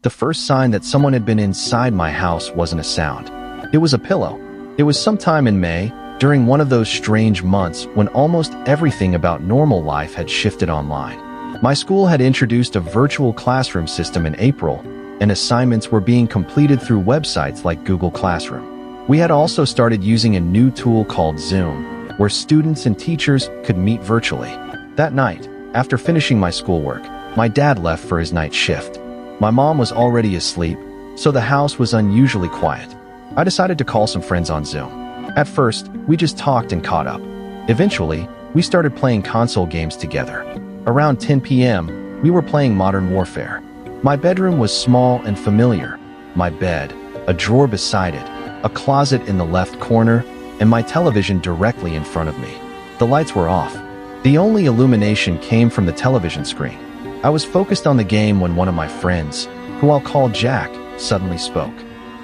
The first sign that someone had been inside my house wasn't a sound. It was a pillow. It was sometime in May, during one of those strange months when almost everything about normal life had shifted online. My school had introduced a virtual classroom system in April, and assignments were being completed through websites like Google Classroom. We had also started using a new tool called Zoom, where students and teachers could meet virtually. That night, after finishing my schoolwork, my dad left for his night shift. My mom was already asleep, so the house was unusually quiet. I decided to call some friends on Zoom. At first, we just talked and caught up. Eventually, we started playing console games together. Around 10 p.m., we were playing Modern Warfare. My bedroom was small and familiar. My bed, a drawer beside it, a closet in the left corner, and my television directly in front of me. The lights were off. The only illumination came from the television screen. I was focused on the game when one of my friends, who I'll call Jack, suddenly spoke.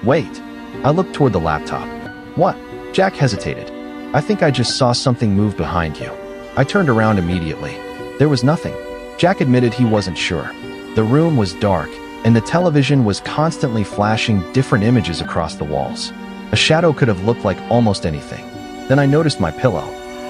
"Wait." I looked toward the laptop. "What?" Jack hesitated. "I think I just saw something move behind you." I turned around immediately. There was nothing. Jack admitted he wasn't sure. The room was dark, and the television was constantly flashing different images across the walls. A shadow could have looked like almost anything. Then I noticed my pillow.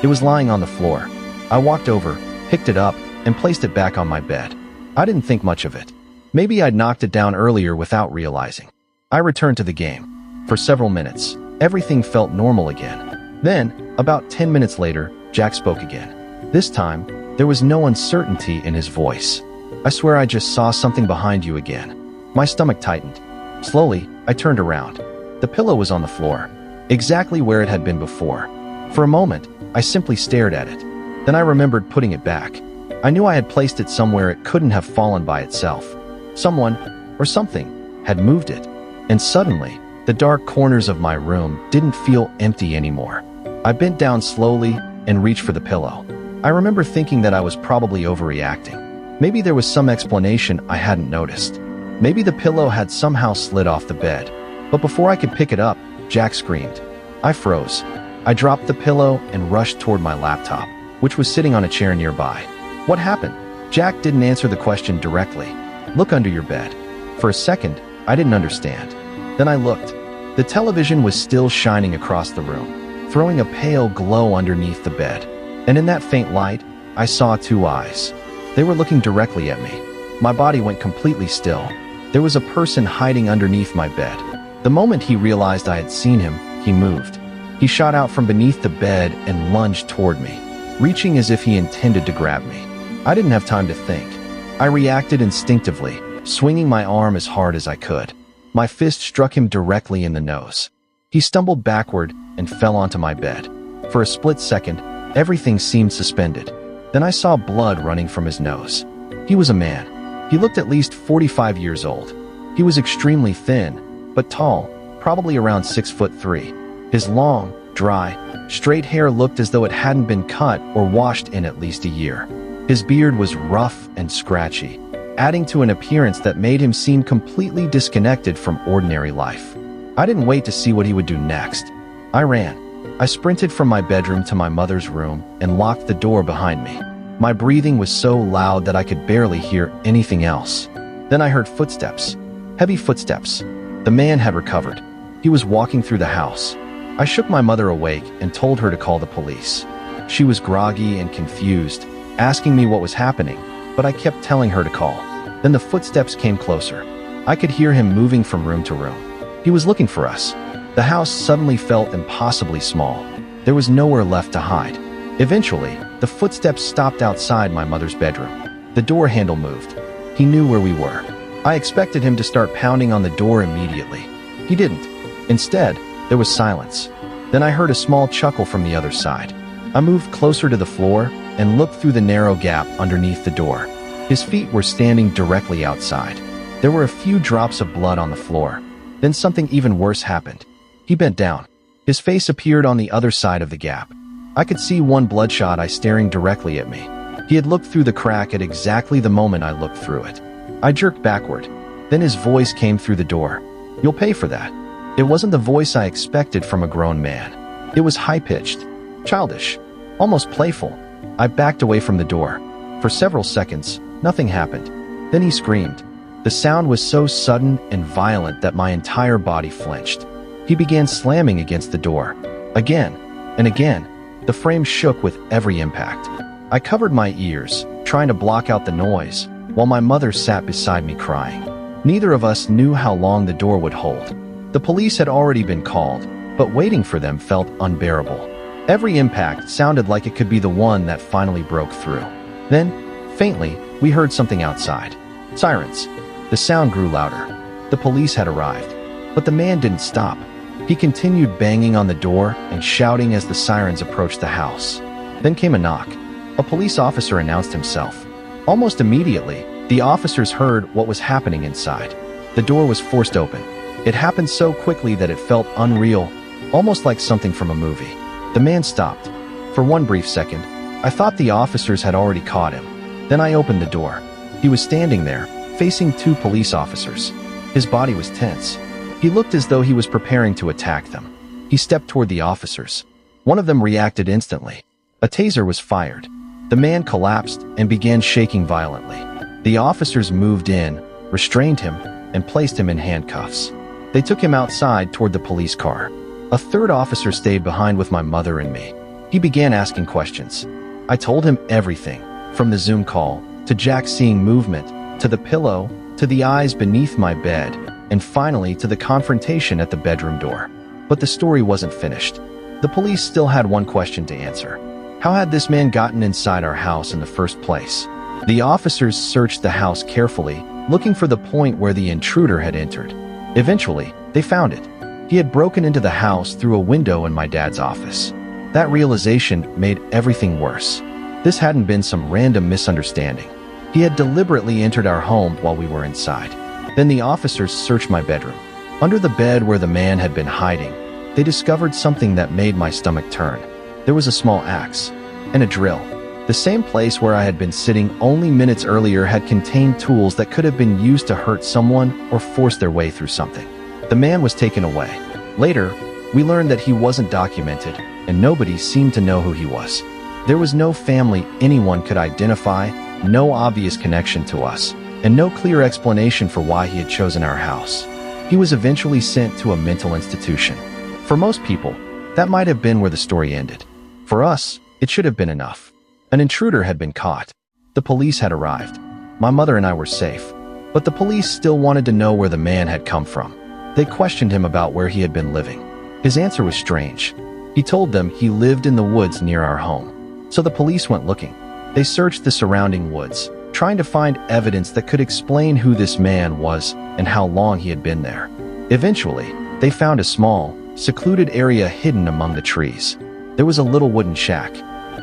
It was lying on the floor. I walked over, picked it up, and placed it back on my bed. I didn't think much of it. Maybe I'd knocked it down earlier without realizing. I returned to the game. For several minutes, everything felt normal again. Then, about 10 minutes later, Jack spoke again. This time, there was no uncertainty in his voice. "I swear I just saw something behind you again." My stomach tightened. Slowly, I turned around. The pillow was on the floor, exactly where it had been before. For a moment, I simply stared at it. Then I remembered putting it back. I knew I had placed it somewhere it couldn't have fallen by itself. Someone, or something, had moved it. And suddenly, the dark corners of my room didn't feel empty anymore. I bent down slowly and reached for the pillow. I remember thinking that I was probably overreacting. Maybe there was some explanation I hadn't noticed. Maybe the pillow had somehow slid off the bed. But before I could pick it up, Jack screamed. I froze. I dropped the pillow and rushed toward my laptop, which was sitting on a chair nearby. "What happened?" Jack didn't answer the question directly. "Look under your bed." For a second, I didn't understand. Then I looked. The television was still shining across the room, throwing a pale glow underneath the bed. And in that faint light, I saw two eyes. They were looking directly at me. My body went completely still. There was a person hiding underneath my bed. The moment he realized I had seen him, he moved. He shot out from beneath the bed and lunged toward me, reaching as if he intended to grab me. I didn't have time to think. I reacted instinctively, swinging my arm as hard as I could. My fist struck him directly in the nose. He stumbled backward and fell onto my bed. For a split second, everything seemed suspended. Then I saw blood running from his nose. He was a man. He looked at least 45 years old. He was extremely thin, but tall, probably around 6'3". His long, dry, straight hair looked as though it hadn't been cut or washed in at least a year. His beard was rough and scratchy, adding to an appearance that made him seem completely disconnected from ordinary life. I didn't wait to see what he would do next. I ran. I sprinted from my bedroom to my mother's room and locked the door behind me. My breathing was so loud that I could barely hear anything else. Then I heard footsteps. Heavy footsteps. The man had recovered. He was walking through the house. I shook my mother awake and told her to call the police. She was groggy and confused, asking me what was happening, but I kept telling her to call. Then the footsteps came closer. I could hear him moving from room to room. He was looking for us. The house suddenly felt impossibly small. There was nowhere left to hide. Eventually, the footsteps stopped outside my mother's bedroom. The door handle moved. He knew where we were. I expected him to start pounding on the door immediately. He didn't. Instead, there was silence. Then I heard a small chuckle from the other side. I moved closer to the floor and looked through the narrow gap underneath the door. His feet were standing directly outside. There were a few drops of blood on the floor. Then something even worse happened. He bent down. His face appeared on the other side of the gap. I could see one bloodshot eye staring directly at me. He had looked through the crack at exactly the moment I looked through it. I jerked backward. Then his voice came through the door. "You'll pay for that." It wasn't the voice I expected from a grown man. It was high-pitched, childish, almost playful. I backed away from the door. For several seconds, nothing happened. Then he screamed. The sound was so sudden and violent that my entire body flinched. He began slamming against the door. Again and again, the frame shook with every impact. I covered my ears, trying to block out the noise, while my mother sat beside me crying. Neither of us knew how long the door would hold. The police had already been called, but waiting for them felt unbearable. Every impact sounded like it could be the one that finally broke through. Then, faintly, we heard something outside. Sirens. The sound grew louder. The police had arrived. But the man didn't stop. He continued banging on the door and shouting as the sirens approached the house. Then came a knock. A police officer announced himself. Almost immediately, the officers heard what was happening inside. The door was forced open. It happened so quickly that it felt unreal, almost like something from a movie. The man stopped. For one brief second, I thought the officers had already caught him. Then I opened the door. He was standing there, facing two police officers. His body was tense. He looked as though he was preparing to attack them. He stepped toward the officers. One of them reacted instantly. A taser was fired. The man collapsed and began shaking violently. The officers moved in, restrained him, and placed him in handcuffs. They took him outside toward the police car. A third officer stayed behind with my mother and me. He began asking questions. I told him everything, from the Zoom call, to Jack seeing movement, to the pillow, to the eyes beneath my bed, and finally to the confrontation at the bedroom door. But the story wasn't finished. The police still had one question to answer. How had this man gotten inside our house in the first place? The officers searched the house carefully, looking for the point where the intruder had entered. Eventually, they found it. He had broken into the house through a window in my dad's office. That realization made everything worse. This hadn't been some random misunderstanding. He had deliberately entered our home while we were inside. Then the officers searched my bedroom. Under the bed where the man had been hiding, they discovered something that made my stomach turn. There was a small axe and a drill. The same place where I had been sitting only minutes earlier had contained tools that could have been used to hurt someone or force their way through something. The man was taken away. Later, we learned that he wasn't documented, and nobody seemed to know who he was. There was no family anyone could identify, no obvious connection to us, and no clear explanation for why he had chosen our house. He was eventually sent to a mental institution. For most people, that might have been where the story ended. For us, it should have been enough. An intruder had been caught. The police had arrived. My mother and I were safe, but the police still wanted to know where the man had come from. They questioned him about where he had been living. His answer was strange. He told them he lived in the woods near our home. So the police went looking. They searched the surrounding woods, trying to find evidence that could explain who this man was and how long he had been there. Eventually, they found a small, secluded area hidden among the trees. There was a little wooden shack.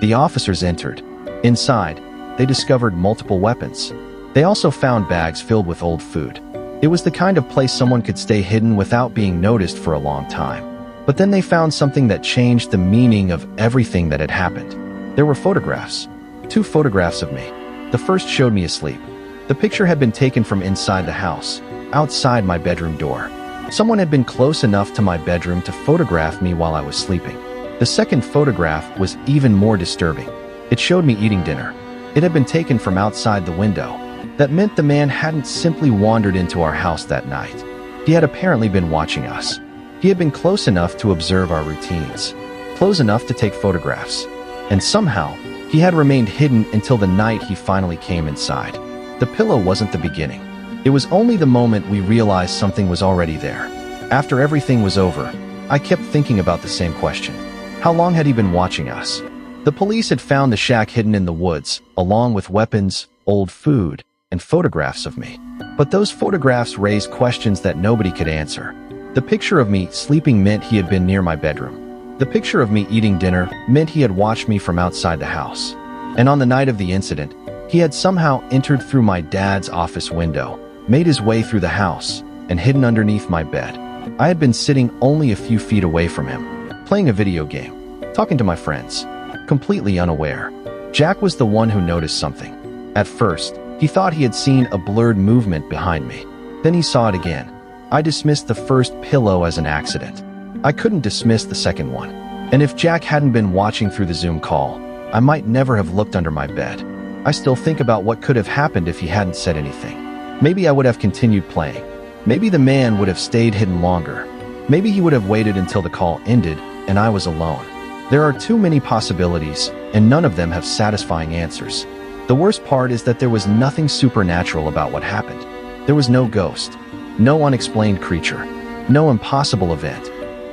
The officers entered. Inside, they discovered multiple weapons. They also found bags filled with old food. It was the kind of place someone could stay hidden without being noticed for a long time. But then they found something that changed the meaning of everything that had happened. There were photographs. 2 photographs of me. The first showed me asleep. The picture had been taken from inside the house, outside my bedroom door. Someone had been close enough to my bedroom to photograph me while I was sleeping. The second photograph was even more disturbing. It showed me eating dinner. It had been taken from outside the window. That meant the man hadn't simply wandered into our house that night. He had apparently been watching us. He had been close enough to observe our routines, close enough to take photographs. And somehow, he had remained hidden until the night he finally came inside. The pillow wasn't the beginning. It was only the moment we realized something was already there. After everything was over, I kept thinking about the same question. How long had he been watching us? The police had found the shack hidden in the woods, along with weapons, old food, and photographs of me. But those photographs raised questions that nobody could answer. The picture of me sleeping meant he had been near my bedroom. The picture of me eating dinner meant he had watched me from outside the house. And on the night of the incident, he had somehow entered through my dad's office window, made his way through the house, and hidden underneath my bed. I had been sitting only a few feet away from him, playing a video game, talking to my friends, completely unaware. Jack was the one who noticed something. At first, he thought he had seen a blurred movement behind me. Then he saw it again. I dismissed the first pillow as an accident. I couldn't dismiss the second one. And if Jack hadn't been watching through the Zoom call, I might never have looked under my bed. I still think about what could have happened if he hadn't said anything. Maybe I would have continued playing. Maybe the man would have stayed hidden longer. Maybe he would have waited until the call ended and I was alone. There are too many possibilities, and none of them have satisfying answers. The worst part is that there was nothing supernatural about what happened. There was no ghost, no unexplained creature, no impossible event.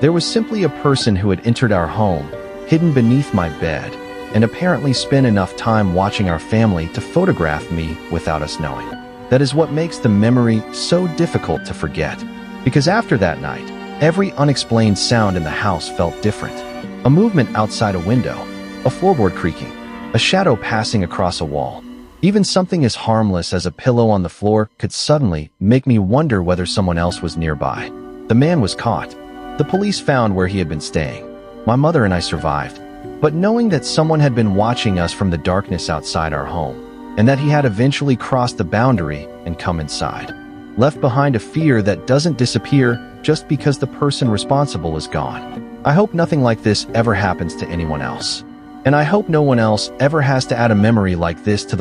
There was simply a person who had entered our home, hidden beneath my bed, and apparently spent enough time watching our family to photograph me without us knowing. That is what makes the memory so difficult to forget. Because after that night, every unexplained sound in the house felt different. A movement outside a window, a floorboard creaking, a shadow passing across a wall. Even something as harmless as a pillow on the floor could suddenly make me wonder whether someone else was nearby. The man was caught. The police found where he had been staying. My mother and I survived. But knowing that someone had been watching us from the darkness outside our home, and that he had eventually crossed the boundary and come inside, left behind a fear that doesn't disappear just because the person responsible is gone. I hope nothing like this ever happens to anyone else. And I hope no one else ever has to add a memory like this to the